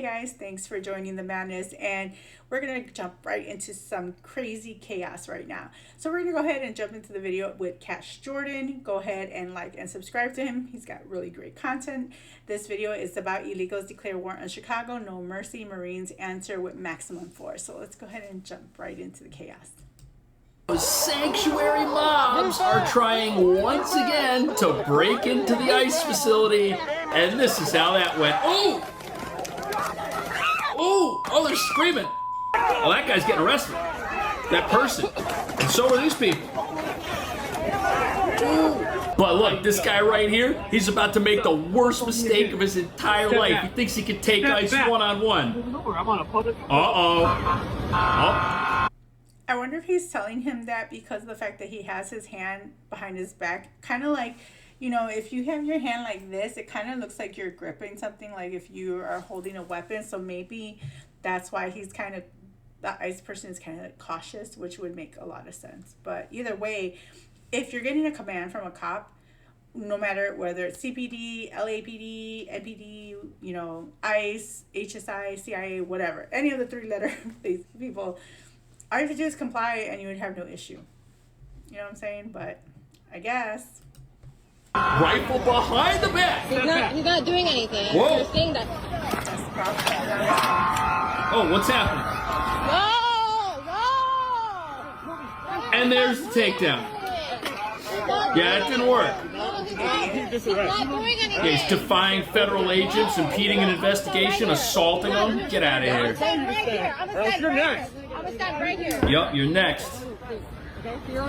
guys, thanks for joining the madness, and we're gonna jump right into some crazy chaos right now. So we're gonna go ahead and jump into the video with Cash Jordan. Go ahead and like and subscribe to him. He's got really great content. This video is about illegals declare war on Chicago. No mercy. Marines answer with maximum force. So let's go ahead and jump right into the chaos. Sanctuary mobs are trying once again to break into the ICE facility, and this is how that went. Oh! Oh, they're screaming. Oh, that guy's getting arrested. That person. And so are these people. But look, this guy right here, he's about to make the worst mistake of his entire life. He thinks he can take ICE one-on-one. Uh-oh. Oh. I wonder if he's telling him that because of the fact that he has his hand behind his back. Kind of like, you know, if you have your hand like this, it kind of looks like you're gripping something, like if you are holding a weapon. So maybe that's why he's kind of, the ICE person is kind of cautious, which would make a lot of sense. But either way, if you're getting a command from a cop, no matter whether it's CPD, LAPD, NPD, you know, ICE, HSI, CIA, whatever, any of the three-letter people, all you have to do is comply and you would have no issue. You know what I'm saying? But I guess. Rifle behind the back. He's not doing anything. Whoa. You're saying that. That's the problem. Oh, what's happening? Whoa! And there's the takedown. Yeah, it didn't work. He's not doing anything. Yeah, he's defying federal agents, impeding an investigation, assaulting them. Get out of here. I'm gonna stand right here. Yup, you're next.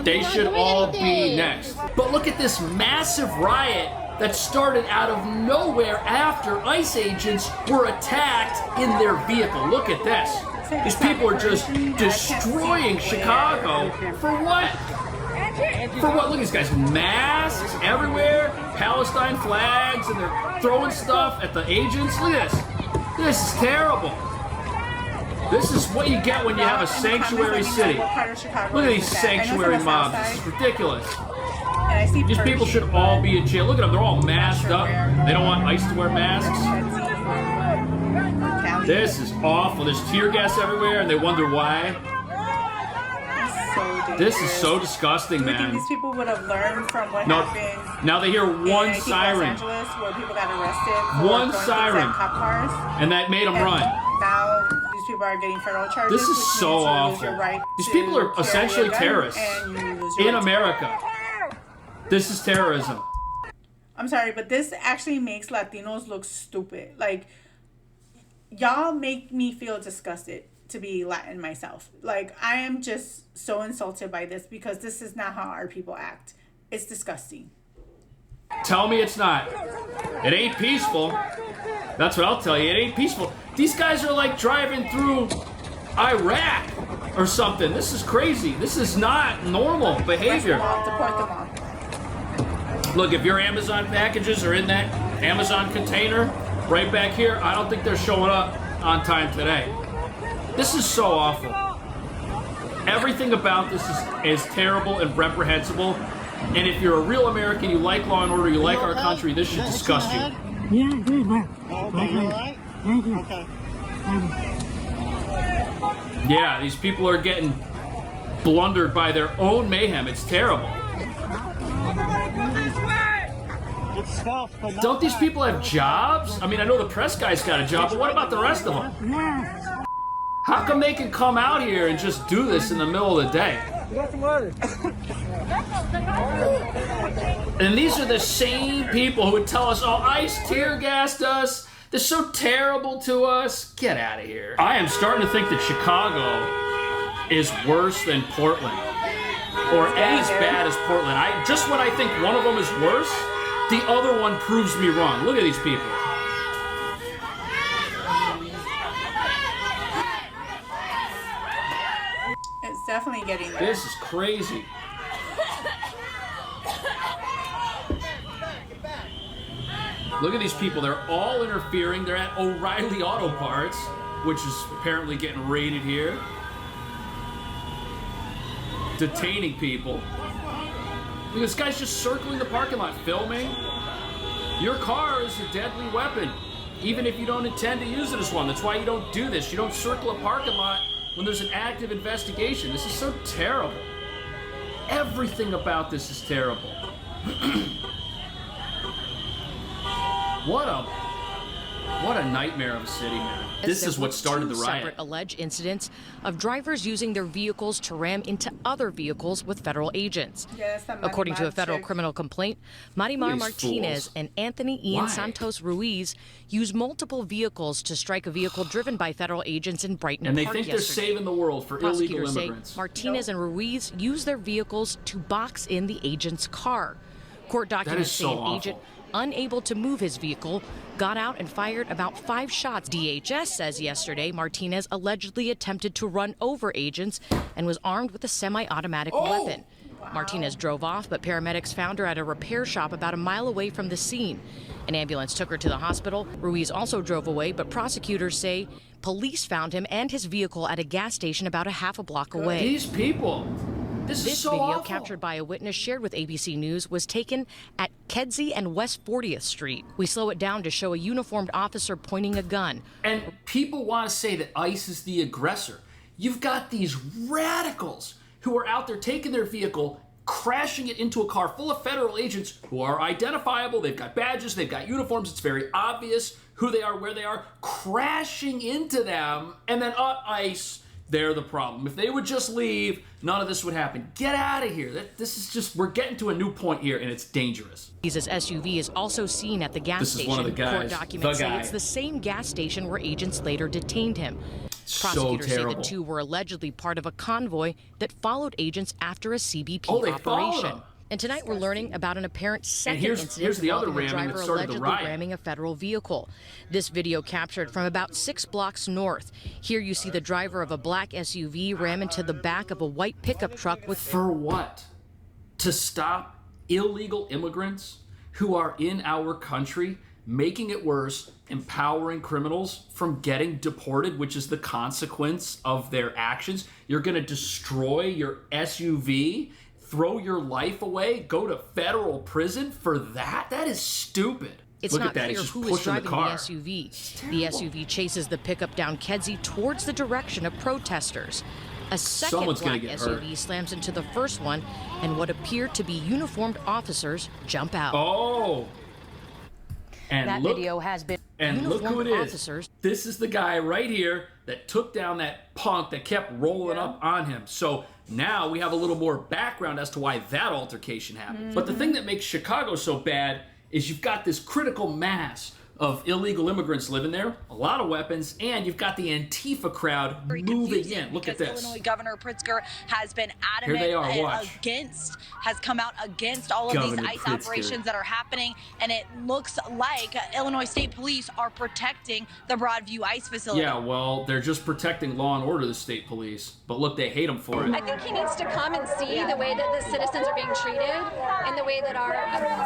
They should all be next. But look at this massive riot that started out of nowhere after ICE agents were attacked in their vehicle. Look at this. These people are just destroying Chicago. For what? For what? Look at these guys. Masks everywhere, Palestine flags, and they're throwing stuff at the agents. Look at this. This is terrible. This is what you get when you have a sanctuary city. Look at these sanctuary mobs. This is ridiculous. These people should all be in jail. Look at them. They're all masked up. They don't want ICE to wear masks. This is awful. There's tear gas everywhere, and they wonder why. This is so disgusting, man. Do you think these people would have learned from what happened? Now they hear one in siren. Los Angeles, where people got arrested for One going siren. to cop cars. And that made them run. Now these people are getting federal charges. This is so awful. These people are essentially terrorists in America. This is terrorism. I'm sorry, but this actually makes Latinos look stupid. Like, y'all make me feel disgusted to be Latin myself. Like, I am just so insulted by this because this is not how our people act. It's disgusting. Tell me it's not. It ain't peaceful. That's what I'll tell you. It ain't peaceful. These guys are like driving through Iraq or something. This is crazy. This is not normal behavior. Deport them all. Look, if your Amazon packages are in that Amazon container right back here, I don't think they're showing up on time today. This is so awful. Everything about this is terrible and reprehensible. And if you're a real American, you like law and order, you like our country, this should disgust you. Yeah, good, man. Okay, you all right? Okay. Yeah, these people are getting blundered by their own mayhem. It's terrible. Don't these people have jobs? I mean, I know the press guy's got a job, but what about the rest of them? How come they can come out here and just do this in the middle of the day? And these are the same people who would tell us, oh, ICE tear gassed us. They're so terrible to us. Get out of here. I am starting to think that Chicago is worse than Portland, or as bad as Portland. Just when I think one of them is worse, the other one proves me wrong. Look at these people. It's definitely getting there. This is crazy. Look at these people. They're all interfering. They're at O'Reilly Auto Parts, which is apparently getting raided here. Detaining people. Look, this guy's just circling the parking lot, filming. Your car is a deadly weapon. even if you don't intend to use it as one. That's why you don't do this. You don't circle a parking lot when there's an active investigation. This is so terrible. Everything about this is terrible. What a nightmare of a city, man. This is what started the riot. Separate alleged incidents of drivers using their vehicles to ram into other vehicles with federal agents. Yes, According to a federal criminal complaint, Marimar Martinez and Anthony Ian Santos Ruiz used multiple vehicles to strike a vehicle driven by federal agents in Brighton And they Park think yesterday. they're saving the world for illegal immigrants. Say Martinez and Ruiz used their vehicles to box in the agent's car. Court documents say an agent unable to move his vehicle, got out and fired about 5 shots. DHS says yesterday Martinez allegedly attempted to run over agents and was armed with a semi-automatic weapon. Wow. Martinez drove off, but paramedics found her at a repair shop about a mile away from the scene. An ambulance took her to the hospital. Ruiz also drove away, but prosecutors say police found him and his vehicle at a gas station about a half a block away. These people. This is so video awful. captured by a witness shared with ABC News was taken at Kedzie and West 40th Street. We slow it down to show a uniformed officer pointing a gun. And people want to say that ICE is the aggressor. You've got these radicals who are out there taking their vehicle, crashing it into a car full of federal agents who are identifiable. They've got badges, they've got uniforms. It's very obvious who they are, where they are, crashing into them. And then ICE, they're the problem. If they would just leave, none of this would happen. Get out of here. This is just, we're getting to a new point here, and it's dangerous. His SUV is also seen at the gas station. This is one of the guys. Court documents say it's the same gas station where agents later detained him. Prosecutors say the two were allegedly part of a convoy that followed agents after a CBP operation. And tonight we're learning about an apparent second incident involving a driver allegedly ramming a federal vehicle. This video captured from about 6 blocks north. Here you see the driver of a black SUV ram into the back of a white pickup truck with... For what? To stop illegal immigrants who are in our country, making it worse, empowering criminals from getting deported, which is the consequence of their actions. You're going to destroy your SUV, throw your life away, go to federal prison for that? That is stupid. It's not clear who is driving the SUV. The SUV chases the pickup down Kedzie towards the direction of protesters. A second black SUV slams into the first one, and what appear to be uniformed officers jump out. Oh! And that video has been look who it is. Officers. This is the guy right here that took down that punk that kept rolling up on him. So now we have a little more background as to why that altercation happened. But the thing that makes Chicago so bad is you've got this critical mass of illegal immigrants living there, a lot of weapons, and you've got the Antifa crowd moving in. Look at this. Illinois Governor Pritzker has been adamant Here they are, watch. has come out against all of these ICE operations that are happening, and it looks like Illinois State Police are protecting the Broadview ICE facility. Yeah, well, they're just protecting law and order, the state police. But look, they hate them for it. I think he needs to come and see the way that the citizens are being treated and the way that our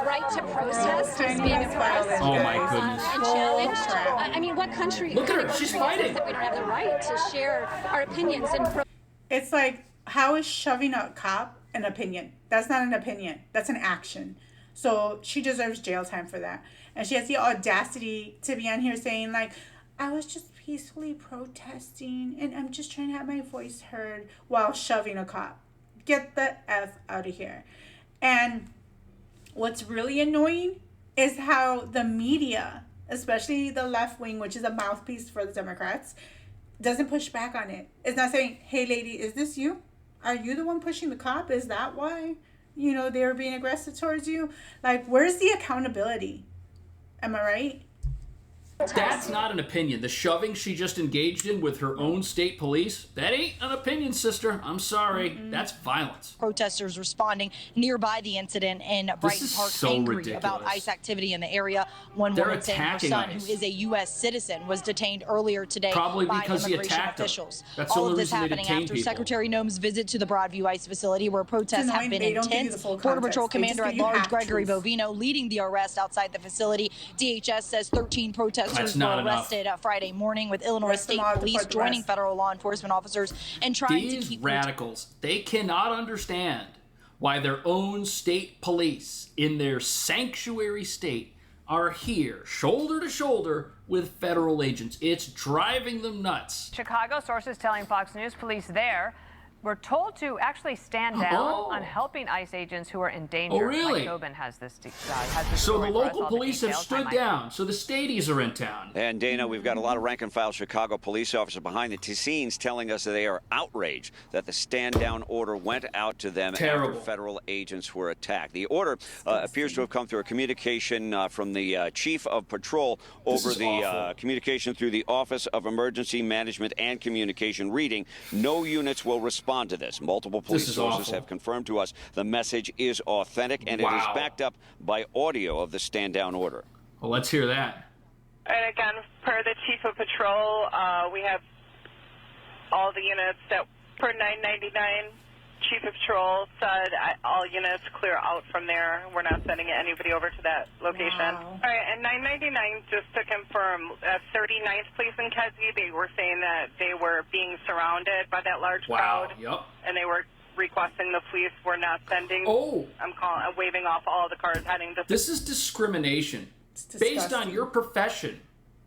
right to protest is being oppressed. Oh my goodness. And challenged. I mean, what country? Look at her, she's fighting. That we don't have the right to share our opinions and. It's like, how is shoving a cop an opinion? That's not an opinion. That's an action. So she deserves jail time for that. And she has the audacity to be on here saying, like, I was just peacefully protesting and I'm just trying to have my voice heard while shoving a cop. Get the F out of here. And what's really annoying is how the media, especially the left wing, which is a mouthpiece for the Democrats, doesn't push back on it. It's not saying, hey lady, is this you? Are you the one pushing the cop? Is that why, they were being aggressive towards you? Like, where's the accountability? Am I right? That's not an opinion. The shoving she just engaged in with her own state police, that ain't an opinion, sister. I'm sorry. That's violence. Protesters responding nearby the incident in Brighton Park, angry about ICE activity in the area. One woman saying her son, who is a U.S. citizen, was detained earlier today by immigration officials. All of this happening after Secretary Noem's visit to the Broadview ICE facility, where protests have been intense. Border Patrol Commander at Large Gregory Bovino leading the arrest outside the facility. DHS says 13 protesters were arrested Friday morning, with Illinois State Police joining federal law enforcement officers and trying to keep... These radicals, they cannot understand why their own state police in their sanctuary state are here, shoulder to shoulder with federal agents. It's driving them nuts. Chicago sources telling Fox News police there were told to actually stand down on helping ICE agents who are in danger. Oh, really? Mike Tobin has this so the local police have stood down. So the Stadies are in town. And Dana, we've got a lot of rank-and-file Chicago police officers behind the scenes telling us that they are outraged that the stand-down order went out to them after federal agents were attacked. The order appears to have come through a communication from the chief of patrol over the communication through the Office of Emergency Management and Communication, reading, "No units will respond to this." Multiple police sources have confirmed to us the message is authentic, and it is backed up by audio of the stand-down order. Well, let's hear that. And again, per the chief of patrol, we have all the units that, per 999, chief of patrol said all units clear out from there. We're not sending anybody over to that location. All right, and 999, just to confirm, 39th Police in Kedzie, they were saying that they were being surrounded by that large crowd. And they were requesting the police were not sending. I'm waving off all the cars heading to... This is discrimination based on your profession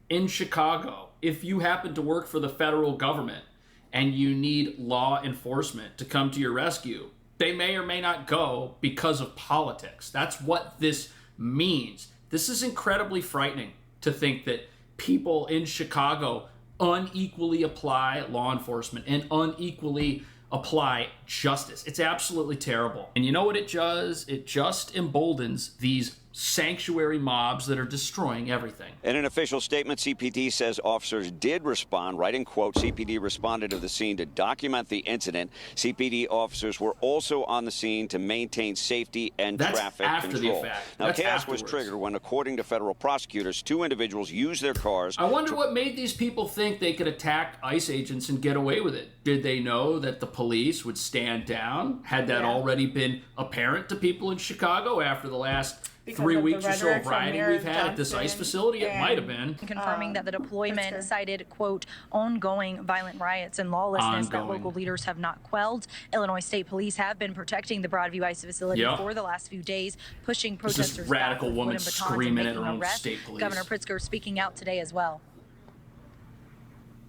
in Chicago. If you happen to work for the federal government and you need law enforcement to come to your rescue, they may or may not go because of politics. That's what this means. This is incredibly frightening to think that people in Chicago unequally apply law enforcement and unequally apply justice. It's absolutely terrible. And you know what it does? It just emboldens these sanctuary mobs that are destroying everything. In an official statement, CPD says officers did respond, writing, quote, CPD responded to the scene to document the incident. CPD officers were also on the scene to maintain safety and traffic control. Now, chaos was triggered when, according to federal prosecutors, 2 individuals used their cars. I wonder what made these people think they could attack ICE agents and get away with it. Did they know that the police would stand down? Had that already been apparent to people in Chicago after the last 3 weeks or so of rioting we've had at this ICE facility? It might have been. Confirming that the deployment cited, quote, ongoing violent riots and lawlessness that local leaders have not quelled. Illinois State Police have been protecting the Broadview ICE facility for the last few days, pushing protesters this radical woman screaming at her own arrest. state police. Governor Pritzker speaking out today as well.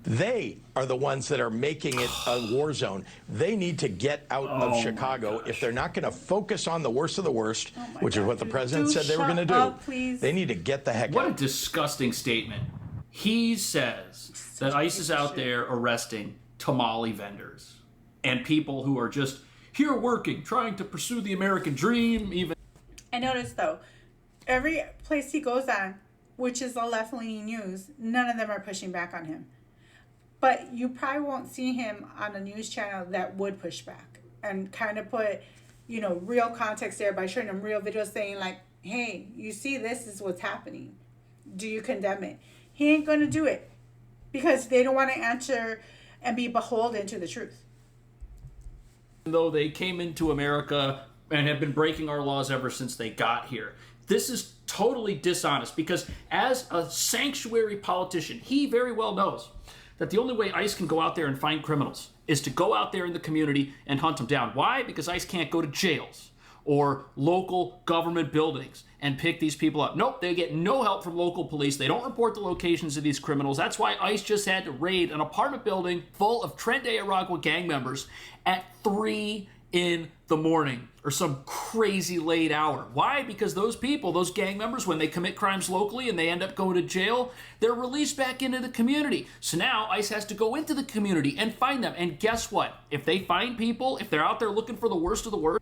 They are the ones that are making it a war zone. They need to get out of Chicago. If they're not going to focus on the worst of the worst, which is what the president said they were going to do, they need to get the heck out. What a disgusting statement. He says that ICE is out there arresting tamale vendors and people who are just here working, trying to pursue the American dream. Even. And notice, though, every place he goes on, which is the left-leaning news, none of them are pushing back on him. But you probably won't see him on a news channel that would push back and kind of put, you know, real context there by showing them real videos saying like, hey, you see, this is what's happening. Do you condemn it? He ain't going to do it because they don't want to answer and be beholden to the truth. Though they came into America and have been breaking our laws ever since they got here. This is totally dishonest because as a sanctuary politician, he very well knows that the only way ICE can go out there and find criminals is to go out there in the community and hunt them down. Why? Because ICE can't go to jails or local government buildings and pick these people up. Nope, they get no help from local police. They don't report the locations of these criminals. That's why ICE just had to raid an apartment building full of Tren de Aragua gang members at 3 in the morning or some crazy late hour. Why? Because those people, those gang members, when they commit crimes locally and they end up going to jail, they're released back into the community. So now ICE has to go into the community and find them. And guess what? If they find people, if they're out there looking for the worst of the worst.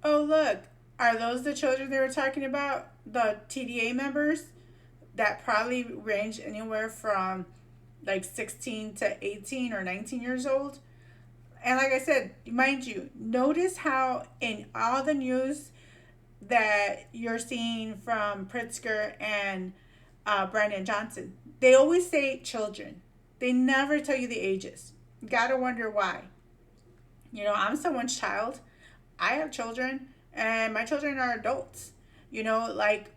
Oh, look, are those the children they were talking about? The TDA members that probably range anywhere from like 16 to 18 or 19 years old? And like I said, mind you, notice how in all the news that you're seeing from Pritzker and Brandon Johnson, they always say children. They never tell you the ages. You gotta wonder why. You know, I'm someone's child. I have children, and my children are adults. You know, like,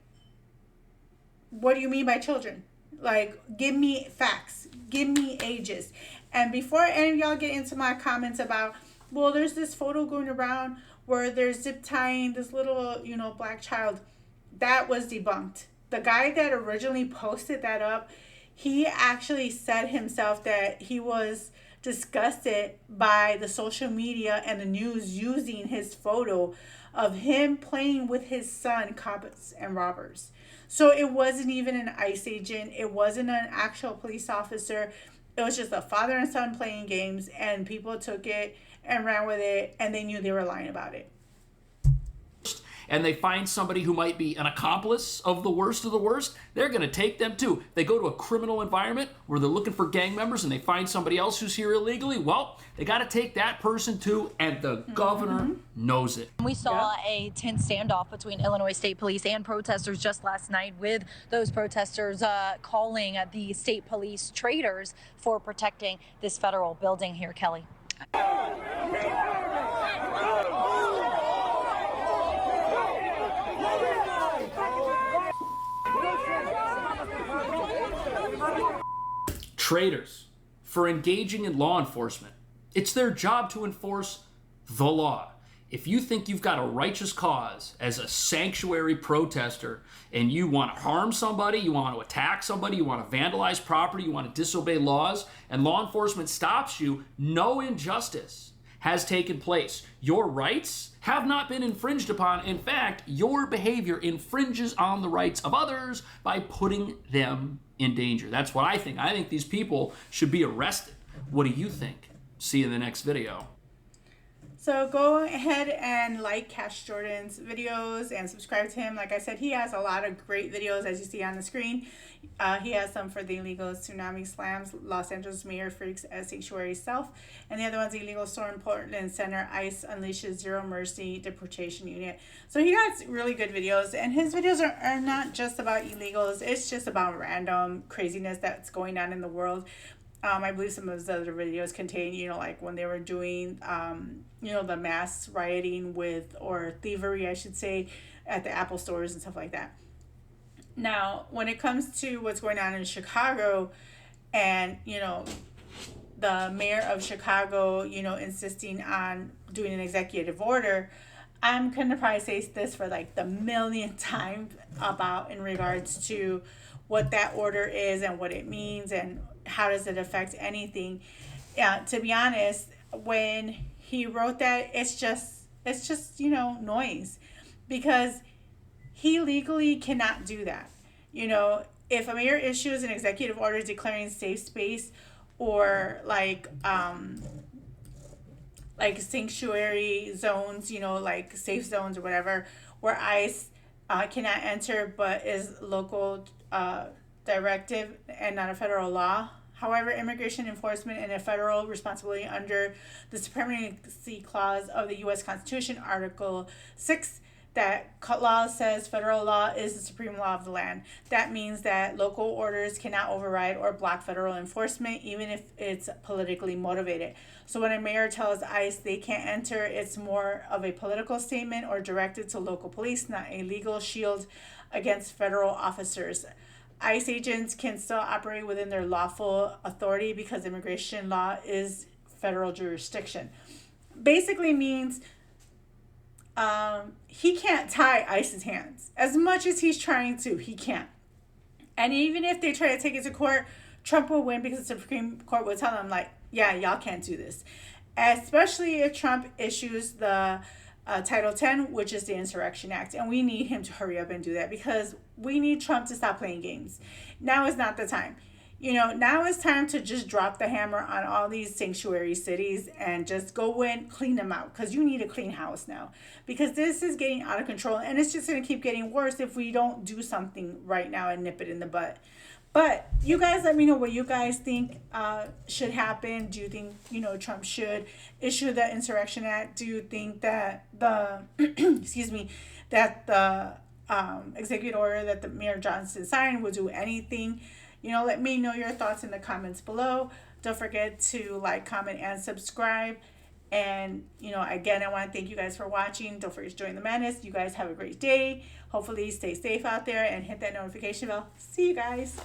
what do you mean by children? Like, give me facts. Give me ages. And before any of y'all get into my comments about, well, there's this photo going around where they're zip tying this little, you know, black child, that was debunked. the guy that originally posted that up, he actually said himself that he was disgusted by the social media and the news using his photo of him playing with his son, cops and robbers. So it wasn't even an ICE agent. It wasn't an actual police officer. It was just a father and son playing games, and people took it and ran with it, and they knew they were lying about it. And they find somebody who might be an accomplice of the worst, they're going to take them too. They go to a criminal environment where they're looking for gang members and they find somebody else who's here illegally. Well, they got to take that person too, and the governor knows it. We saw a tense standoff between Illinois State Police and protesters just last night, with those protesters calling the state police traitors for protecting this federal building here, Kelly. Traitors for engaging in law enforcement. It's their job to enforce the law. If you think you've got a righteous cause as a sanctuary protester and you want to harm somebody, you want to attack somebody, you want to vandalize property, you want to disobey laws, and law enforcement stops you, no injustice has taken place. Your rights have not been infringed upon. In fact, your behavior infringes on the rights of others by putting them in danger. That's what I think. I think these people should be arrested. What do you think? See you in the next video. So go ahead and like Cash Jordan's videos and subscribe to him. Like I said, he has a lot of great videos, as you see on the screen. He has some for the illegal tsunami slams, Los Angeles mayor freaks as sanctuary self, and the other one's illegal storm Portland Center, ICE unleashes zero mercy deportation unit. So he has really good videos, and his videos are not just about illegals. It's just about random craziness that's going on in the world. I believe some of his other videos contain, like when they were doing, the mass rioting or thievery, I should say, at the Apple stores and stuff like that. Now, when it comes to what's going on in Chicago and, the mayor of Chicago, insisting on doing an executive order, I'm going to probably say this for like the millionth time in regards to what that order is and what it means and how does it affect anything. To be honest, when he wrote that, it's just noise, because he legally cannot do that. If a mayor issues an executive order declaring safe space or like sanctuary zones, like safe zones or whatever, where ICE cannot enter but is local directive and not a federal law. However, immigration enforcement and a federal responsibility under the Supremacy Clause of the U.S. Constitution, Article 6, that law says federal law is the supreme law of the land. That means that local orders cannot override or block federal enforcement, even if it's politically motivated. So when a mayor tells ICE they can't enter, it's more of a political statement or directed to local police, not a legal shield against federal officers. ICE agents can still operate within their lawful authority because immigration law is federal jurisdiction. Basically means he can't tie ICE's hands. As much as he's trying to, he can't. And even if they try to take it to court, Trump will win because the Supreme Court will tell them, like, yeah, y'all can't do this. Especially if Trump issues the Title 10, which is the Insurrection Act. And we need him to hurry up and do that because we need Trump to stop playing games. Now is not the time. Now it's time to just drop the hammer on all these sanctuary cities and just go in, clean them out, because you need a clean house now. Because this is getting out of control, and it's just going to keep getting worse if we don't do something right now and nip it in the butt. But you guys let me know what you guys think should happen. Do you think, Trump should issue the Insurrection Act? Do you think that the, executive order that the Mayor Johnson signed will do anything? Let me know your thoughts in the comments below. Don't forget to like, comment, and subscribe. And, again, I want to thank you guys for watching. Don't forget to join the madness. You guys have a great day. Hopefully stay safe out there and hit that notification bell. See you guys.